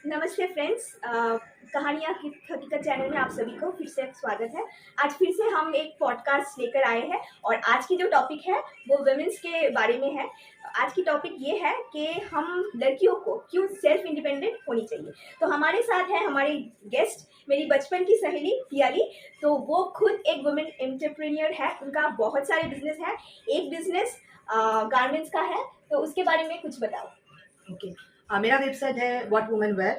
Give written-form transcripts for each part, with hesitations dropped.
नमस्ते फ्रेंड्स, कहानियाँ की हकीकत चैनल में आप सभी को फिर से स्वागत है। आज फिर से हम एक पॉडकास्ट लेकर आए हैं और आज की जो टॉपिक है वो वुमेन्स के बारे में है। आज की टॉपिक ये है कि हम लड़कियों को क्यों सेल्फ इंडिपेंडेंट होनी चाहिए। तो हमारे साथ है हमारी गेस्ट, मेरी बचपन की सहेली पियाली। तो वो खुद एक वुमेन एंटरप्रेन्योर है, उनका बहुत सारे बिजनेस है। एक बिजनेस गारमेंट्स का है, तो उसके बारे में कुछ बताओ। ओके मेरा वेबसाइट है व्हाट वुमेन वेयर,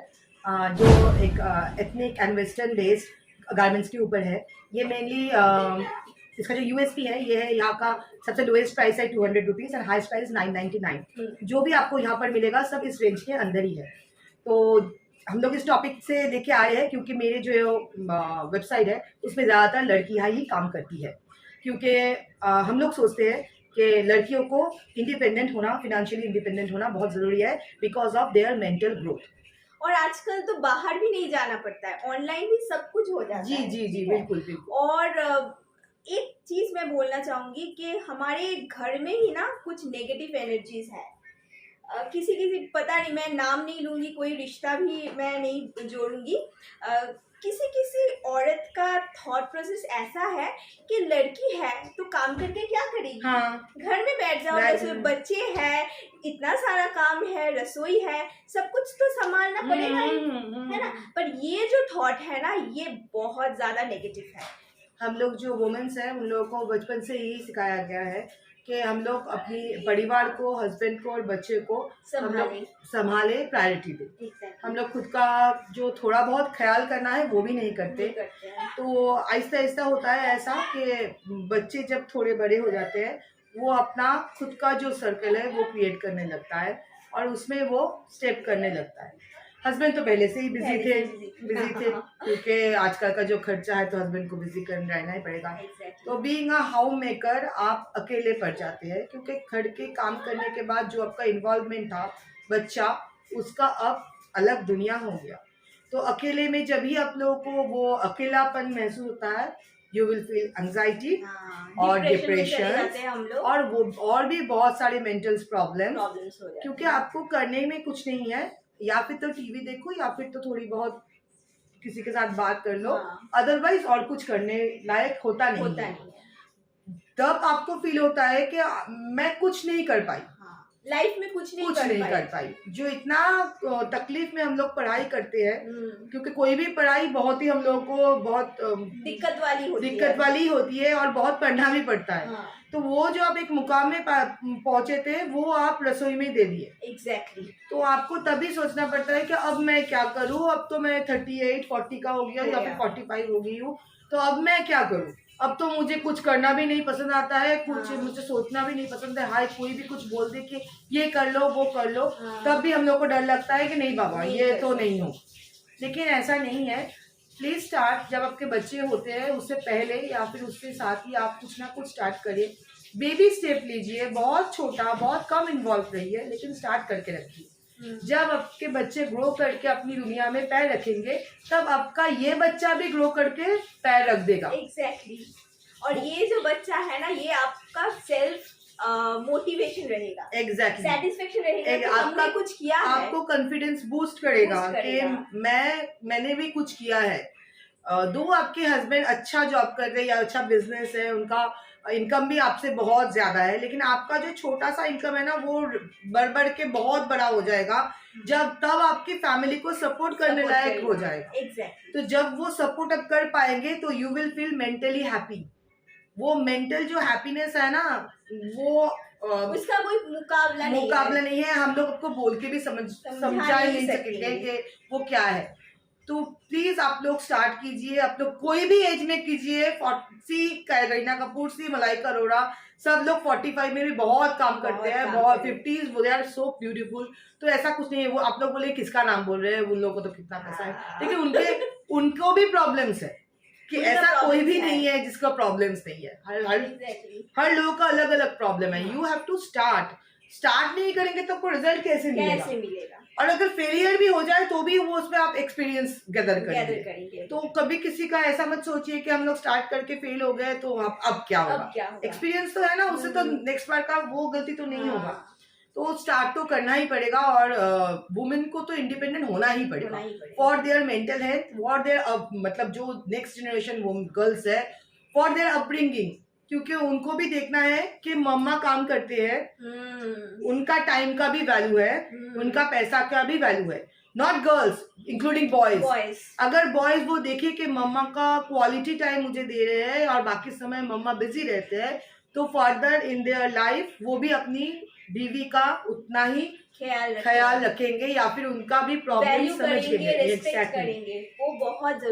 जो एक ethnic and western based garments के ऊपर है। ये मेनली इसका जो यूएसपी है ये है यहाँ का सबसे लोएस्ट प्राइस है 200 रुपीज़ और हाईएस्ट प्राइस 999। जो भी आपको यहाँ पर मिलेगा सब इस रेंज के अंदर ही है। तो हम लोग इस टॉपिक से लेके आ रहे हैं क्योंकि मेरे जो वेबसाइट है उसमें ज़्यादातर लड़कियाँ ही काम करती है, क्योंकि हम लोग सोचते हैं कि लड़कियों को इंडिपेंडेंट होना, फिनेंशियली इंडिपेंडेंट होना बहुत ज़रूरी है because of their mental growth. और आजकल तो बाहर भी नहीं जाना पड़ता है, ऑनलाइन भी सब कुछ हो जाता जी है। जी जी बिल्कुल बिल्कुल। और एक चीज मैं बोलना चाहूंगी कि हमारे घर में ही ना कुछ नेगेटिव एनर्जीज है। किसी किसी पता नहीं, मैं नाम नहीं लूंगी, कोई रिश्ता भी मैं नहीं जोड़ूंगी। किसी किसी औरत का थॉट प्रोसेस ऐसा है कि लड़की है तो काम करके क्या करेगी। हाँ, घर में बैठ जाओ, बस बच्चे हैं, इतना सारा काम है, रसोई है, सब कुछ तो संभालना पड़ेगा ही, है ना। पर ये जो थॉट है ना, ये बहुत ज्यादा नेगेटिव है। हम लोग जो वुमेन्स हैं उन लोगों को बचपन से ही सिखाया गया है कि हम लोग अपनी परिवार को, हस्बैंड को और बच्चे को हम लोग संभाले, प्रायोरिटी दें। हम लोग खुद का जो थोड़ा बहुत ख्याल करना है वो भी नहीं करते। तो आहिस्ता आहिस्ता होता है ऐसा कि बच्चे जब थोड़े बड़े हो जाते हैं वो अपना खुद का जो सर्कल है वो क्रिएट करने लगता है और उसमें वो स्टेप करने लगता है। हस्बैंड तो पहले से ही बिजी थे क्योंकि आजकल का जो खर्चा है तो हस्बैंड को बिजी करना रहना ही पड़ेगा। तो बीइंग अ हाउस मेकर आप अकेले पड़ जाते हैं क्योंकि घर के काम करने के बाद जो आपका इन्वॉल्वमेंट था बच्चा, उसका अब अलग दुनिया हो गया। तो अकेले में जब भी आप लोगों को वो अकेलापन महसूस होता है, यू विल फील एंजाइटी और डिप्रेशन और वो और भी बहुत सारे मेंटल प्रॉब्लम्स, क्योंकि आपको करने में कुछ नहीं है। या फिर तो टीवी देखो या फिर तो थोड़ी बहुत किसी के साथ बात कर लो, अदरवाइज और कुछ करने लायक होता नहीं है। तब आपको फील होता है कि मैं कुछ नहीं कर पाई, लाइफ में कुछ नहीं कर पाई। जो इतना तकलीफ में हम लोग पढ़ाई करते हैं, क्योंकि कोई भी पढ़ाई बहुत ही हम लोग को बहुत दिक्कत वाली होती है और बहुत पढ़ना भी पड़ता है। तो वो जो आप एक मुकाम में पहुंचे थे वो आप रसोई में दे दिए। एग्जैक्टली। तो आपको तभी सोचना पड़ता है कि अब मैं क्या करूं, अब तो मैं 38-40 का हो गया या फिर 45 हो गई हूँ, तो अब मैं क्या करूं। अब तो मुझे कुछ करना भी नहीं पसंद आता है, कुछ मुझे सोचना भी नहीं पसंद है। हाय कोई भी कुछ बोल दे कि ये कर लो वो कर लो, तब भी हम लोग को डर लगता है कि नहीं बाबा ये तो नहीं हो। लेकिन ऐसा नहीं है। प्लीज स्टार्ट, जब आपके बच्चे होते हैं उससे पहले या फिर उसके साथ ही आप कुछ ना कुछ स्टार्ट करिए। बेबी स्टेप लीजिए, बहुत छोटा, बहुत कम इन्वॉल्व रहिए, लेकिन स्टार्ट करके रखिए। जब आपके बच्चे ग्रो करके अपनी दुनिया में पैर रखेंगे तब आपका ये बच्चा भी ग्रो करके पैर रख देगा। एग्जैक्टली। और ये जो बच्चा है ना, ये आपका सेल्फ मोटिवेशन रहेगा, एग्जैक्टली सेटिस्फेक्शन रहेगा, आपका कुछ किया है, आपको कॉन्फिडेंस बूस्ट करेगा कि मैंने भी कुछ किया है। दो आपके हस्बैंड अच्छा जॉब कर रहे हैं या अच्छा बिजनेस है, उनका इनकम भी आपसे बहुत ज्यादा है, लेकिन आपका जो छोटा सा इनकम है ना वो बढ़ के बहुत बड़ा हो जाएगा जब तब आपकी फैमिली को सपोर्ट करने लायक हो जाएगा। एग्जैक्टली। तो जब वो सपोर्ट अब कर पाएंगे तो you will feel mentally happy. वो मेंटल जो हैप्पीनेस है ना वो उसका कोई मुकाबला नहीं है। हम लोग आपको बोल के भी समझा नहीं सकेंगे कि वो क्या है। तो प्लीज आप लोग स्टार्ट कीजिए, आप लोग कोई भी एज में कीजिए। 40 करीना कपूर सी, मलाइका अरोड़ा, सब लोग 45 में भी बहुत काम करते हैं, बहुत 50s, वो दे आर सो ब्यूटीफुल। तो ऐसा कुछ नहीं है। वो आप लोग बोले किसका नाम बोल रहे हैं, उन लोगों को तो कितना पैसा है, लेकिन उनको भी प्रॉब्लम्स है कि ऐसा कोई भी नहीं है जिसका प्रॉब्लम्स नहीं है। हर लोगों का अलग अलग प्रॉब्लम है। यू हैव टू स्टार्ट नहीं करेंगे तो आपको रिजल्ट कैसे मिलेगा। और अगर फेलियर भी हो जाए तो भी वो उसमें आप एक्सपीरियंस गैदर करेंगे। तो कभी किसी का ऐसा मत सोचिए कि हम लोग स्टार्ट करके फेल हो गए तो अब क्या होगा। एक्सपीरियंस तो है ना, उससे तो नेक्स्ट बार का वो गलती तो नहीं होगा। तो स्टार्ट तो करना ही पड़ेगा और वुमेन को तो इंडिपेंडेंट होना ही पड़ेगा for their mental health, for their मतलब जो नेक्स्ट जनरेशन गर्ल्स है, फॉर देयर अपब्रिंगिंग, क्योंकि उनको भी देखना है कि मम्मा काम करते हैं, उनका टाइम का भी वैल्यू है, उनका पैसा का भी वैल्यू है। Not girls including boys. अगर बॉयज वो देखे कि मम्मा का क्वालिटी टाइम मुझे दे रहे हैं और बाकी समय मम्मा बिजी रहते हैं, तो फर्दर इन देयर लाइफ वो भी अपनी बीवी का उतना ही ख्याल रखेंगे या फिर उनका भी प्रॉब्लम समझेंगे, रिस्पेक्ट करेंगे। वो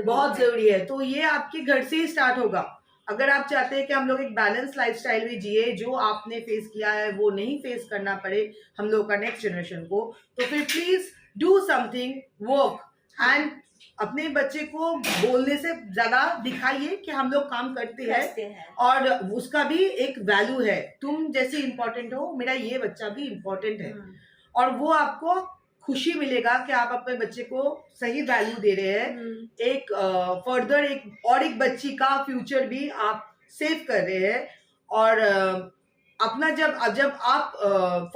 बहुत जरूरी है। तो ये आपके घर से ही स्टार्ट होगा। अगर आप चाहते हैं कि हम लोग एक बैलेंस लाइफस्टाइल भी जिए, जो आपने फेस किया है वो नहीं फेस करना पड़े हम लोग का नेक्स्ट जनरेशन को, तो फिर please do something, work and अपने बच्चे को बोलने से ज्यादा दिखाइए कि हम लोग काम करते हैं और उसका भी एक वैल्यू है। तुम जैसे इम्पोर्टेंट हो, मेरा ये बच्चा भी इम्पोर्टेंट है और वो आपको खुशी मिलेगा कि आप अपने बच्चे को सही वैल्यू दे रहे हैं। एक फर्दर एक बच्ची का फ्यूचर भी आप सेव कर रहे हैं और अपना जब आप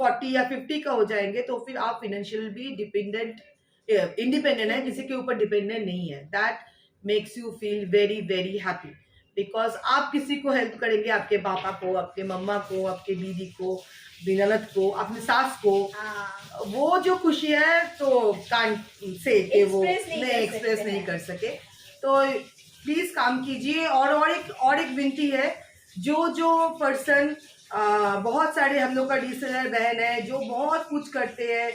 40 या 50 का हो जाएंगे तो फिर आप फाइनेंशियल भी इंडिपेंडेंट है, किसी के ऊपर डिपेंडेंट नहीं है। That makes you feel very very happy because आप किसी को हेल्प करेंगे, आपके पापा को, आपके मम्मा को, आपके दीदी को, ननद को, अपनी सास को। वो जो खुशी है तो कांट से कि वो एक्सप्रेस नहीं कर सके। तो प्लीज काम कीजिए। और एक विनती है, जो पर्सन बहुत सारे हम लोग का डीएसएलआर बहन है जो बहुत कुछ करते हैं,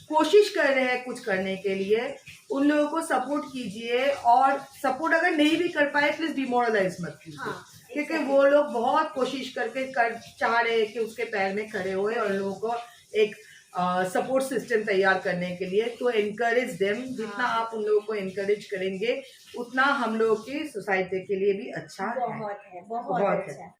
कोशिश कर रहे हैं कुछ करने के लिए, उन लोगों को सपोर्ट कीजिए। और सपोर्ट अगर नहीं भी कर पाए प्लीज डिमोरलाइज मत कीजिए, क्योंकि वो लोग बहुत कोशिश करके चाह रहे हैं कि उसके पैर में खड़े होए और लोगों को एक सपोर्ट सिस्टम तैयार करने के लिए। तो एनकरेज देम, जितना आप उन लोगों को एनकरेज करेंगे उतना हम लोगों की सोसाइटी के लिए भी अच्छा बहुत है।